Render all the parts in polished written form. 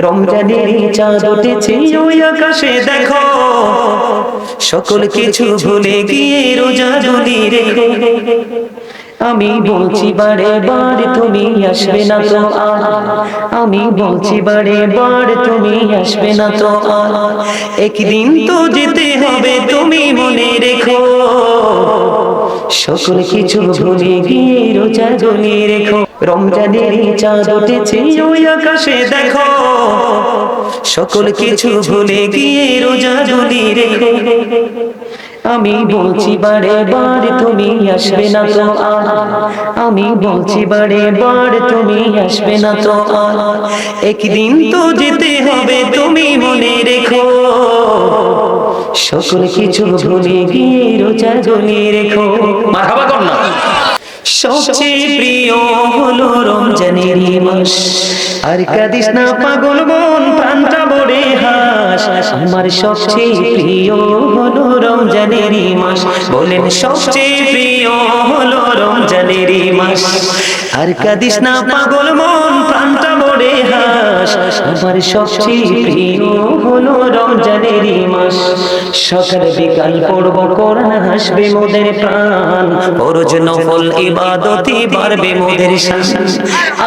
রমজানের চাঁদ উঠেছে ওই আকাশে দেখো, সকল কিছু ভুলে গিয়ে রোজা যদি রেখো। আমি বলছি বারে বার তুমি আসবে না তো আর, আমি বলছি বারে বার তুমি আসবে না তো আর, একদিন তো যেতে হবে তুমি মনে রেখো, সকল কিছু ভুলে গিয়ে রোজা যদি রেখো। রমজানের চাঁদ উঠেছে ওই আকাশে দেখো, সকল কিছু ভুলে গিয়ে রোজা যদি রেখো। আমি বলছি বারে বার তুমি আসবে না তো আর, আমি বলছি বারে বার তুমি আসবে না তো আর, একদিন তো যেতে হবে তুমি মনে রেখো, সকল কিছু ভুলে গিয়ে রোজা যদি রেখো। মারহাবা কর না। সবচেয়ে প্রিয় হলো রমজানের মাস, আর কাঁদিস না পাগল মন প্রাণটা ভরে হাস। আমার সবচেয়ে প্রিয় হলো রমজানের মাস, বলেন সবচেয়ে প্রিয় হলো রমজানের মাস, আর কাঁদিস না পাগল মন প্রাণটা ভরে হাস। আমার সবচেয়ে প্রিয় হলো রমজানের মাস, সকাল বিকাল পড়ব কোরআন হাসবে মোদের প্রাণ, ফরজ নফল ইবাদতে বাড়বে মোদের শান,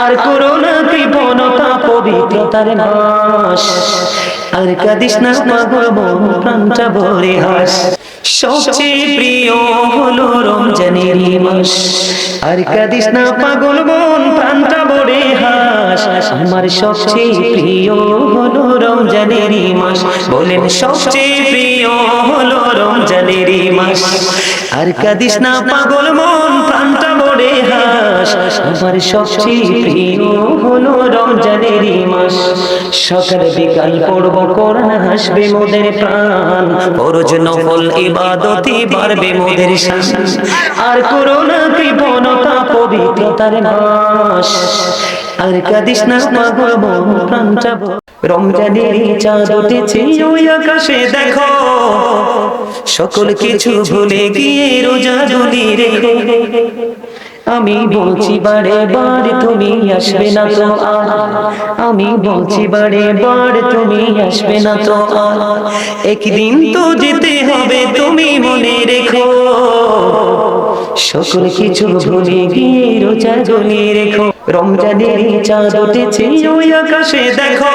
আর করোনা কৃপণতা পবিত্রতার নাশ, আর কাঁদিস না পাগল মন প্রাণটা ভরে হাস। সবচেয়ে প্রিয় হলো রমজানের মাস, আর কাঁদিস না পাগল মন প্রাণটা ভরে হাস। আমার সবচেয়ে প্রিয় হলো রমজানের মাস, বলেন সবচেয়ে প্রিয় হলো রমজানের মাস, আর কাঁদিস না পাগল মন প্রাণটা ভরে হাস। আমার সবচেয়ে প্রিয় হলো রমজানের মাস, সকাল বিকাল পড়ব কোরআন হাসবে মোদের প্রাণ, ফরজ নফল ইবাদতে বাড়বে মোদের শান, আর করোনা কৃপণতা পবিত্রতার নাশ, আর কাঁদিস না পাগল মন প্রাণটা। রমজানের চাঁদ উঠেছে ওই আকাশে দেখো, সকল কিছু ভুলে গিয়ে রোজা যদি রেখো। আমি বলছি বারে বার তুমি আসবে না তো আর, আমি বলছি বারে বার তুমি আসবে না তো আর, একদিন তো যেতে হবে তুমি মনে রেখো, সকল কিছু ভুলে গিয়ে রোজা যদি রেখো। রমজানের চাঁদ উঠেছে ওই আকাশে দেখো,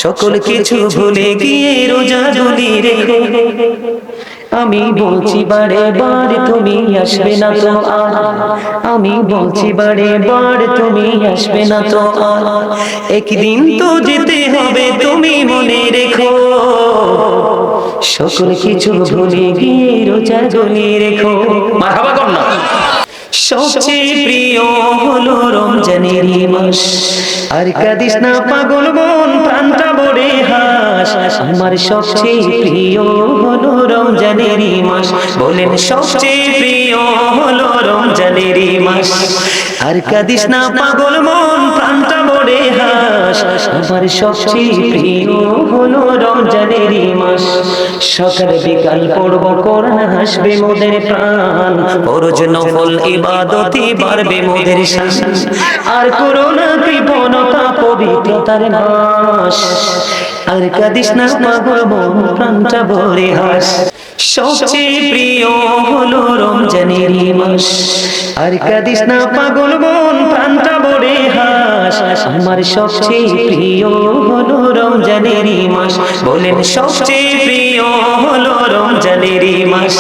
সকল কিছু ভুলে গিয়ে রোজা যদি রেখো। আমি বলছি বারে বার তুমি আসবে না তো আর, আমি বলছি বারে বার তুমি আসবে না তো আর, একদিন তো যেতে হবে তুমি মনে রেখো, সকল কিছু ভুলে গিয়ে রোজা যদি রেখো। মারহাবা কর না। সবচেয়ে প্রিয় হলো রমজানের মাস, আর কাঁদিস না পাগল মন প্রাণটা ভরে হাস। আমার সবচেয়ে প্রিয় হলো রমজানের মাস, বলেন সবচেয়ে প্রিয় হলো রমজানের মাস, আর কাঁদিস না পাগল মন প্রাণটা ভরে হাস। আমার সবচেয়ে প্রিয় হলো রমজানের মাস, সকাল বিকাল পড়ব কোরআন হাসবে মোদের প্রাণ, ফরজ নফল ইবাদতে বাড়বে মোদের শান, আর করোনা কৃপণতা পবিত্রতার নাশ, আর কাঁদিস না পাগল মন প্রাণটা ভরে হাস। সবচেয়ে প্রিয় হলো রমজানের মাস, আর কাঁদিস না পাগল মন প্রাণটা ভরে হাস। আমার সবচেয়ে প্রিয় হলো রমজানের মাস, বলেন সবচেয়ে প্রিয় হলো রমজানের মাস,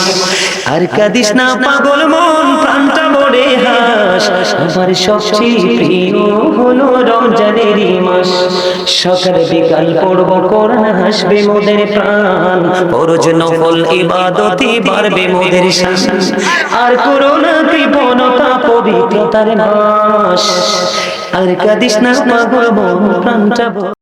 আর কাঁদিস না পাগল মন প্রাণটা ভরে হাস। আমার সবচেয়ে প্রিয় হলো রমজানের মাস, সকাল বিকাল পড়ব কোরআন হাসবে মোদের প্রাণ, ফরজ নফল ইবাদতে বাড়বে মোদের শান, আর করোনা কৃপণতা পবিত্রতার নাশ, আর কাঁদিস না পাগল মন প্রাণটা।